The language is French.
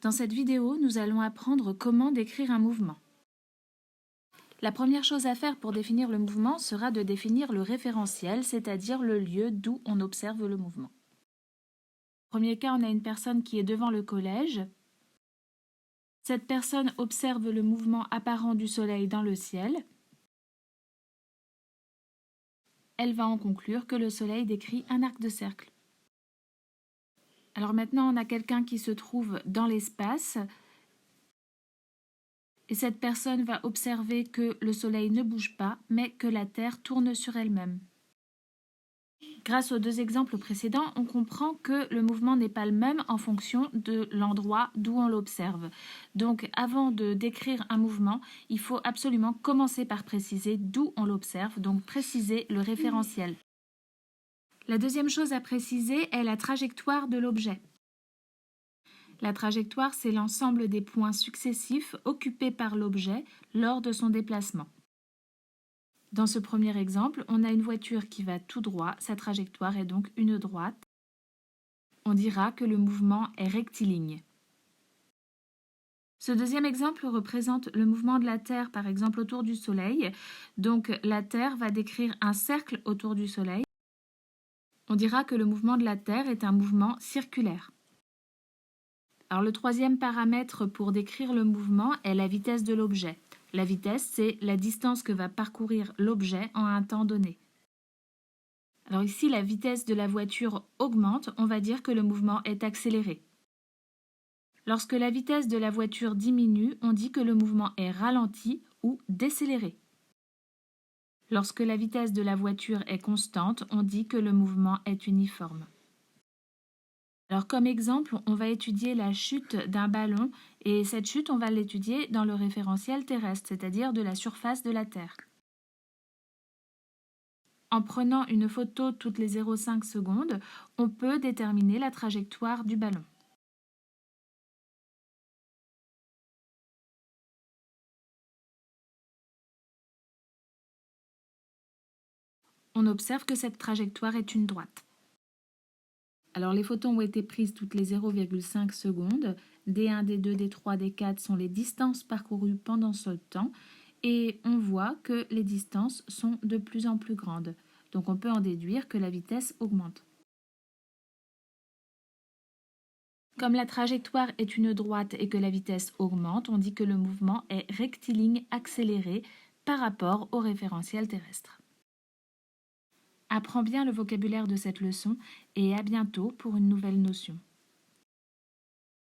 Dans cette vidéo, nous allons apprendre comment décrire un mouvement. La première chose à faire pour définir le mouvement sera de définir le référentiel, c'est-à-dire le lieu d'où on observe le mouvement. Premier cas, on a une personne qui est devant le collège. Cette personne observe le mouvement apparent du soleil dans le ciel. Elle va en conclure que le soleil décrit un arc de cercle. Alors maintenant, on a quelqu'un qui se trouve dans l'espace. Et cette personne va observer que le soleil ne bouge pas, mais que la Terre tourne sur elle-même. Grâce aux deux exemples précédents, on comprend que le mouvement n'est pas le même en fonction de l'endroit d'où on l'observe. Donc, avant de décrire un mouvement, il faut absolument commencer par préciser d'où on l'observe, donc préciser le référentiel. La deuxième chose à préciser est la trajectoire de l'objet. La trajectoire, c'est l'ensemble des points successifs occupés par l'objet lors de son déplacement. Dans ce premier exemple, on a une voiture qui va tout droit, sa trajectoire est donc une droite. On dira que le mouvement est rectiligne. Ce deuxième exemple représente le mouvement de la Terre, par exemple autour du Soleil. Donc la Terre va décrire un cercle autour du Soleil. On dira que le mouvement de la Terre est un mouvement circulaire. Alors le troisième paramètre pour décrire le mouvement est la vitesse de l'objet. La vitesse, c'est la distance que va parcourir l'objet en un temps donné. Alors ici, la vitesse de la voiture augmente, on va dire que le mouvement est accéléré. Lorsque la vitesse de la voiture diminue, on dit que le mouvement est ralenti ou décéléré. Lorsque la vitesse de la voiture est constante, on dit que le mouvement est uniforme. Alors comme exemple, on va étudier la chute d'un ballon et cette chute, on va l'étudier dans le référentiel terrestre, c'est-à-dire de la surface de la Terre. En prenant une photo toutes les 0,5 secondes, on peut déterminer la trajectoire du ballon. On observe que cette trajectoire est une droite. Alors les photos ont été prises toutes les 0,5 secondes. D1, D2, D3, D4 sont les distances parcourues pendant ce temps et on voit que les distances sont de plus en plus grandes. Donc on peut en déduire que la vitesse augmente. Comme la trajectoire est une droite et que la vitesse augmente, on dit que le mouvement est rectiligne accéléré par rapport au référentiel terrestre. Apprends bien le vocabulaire de cette leçon et à bientôt pour une nouvelle notion.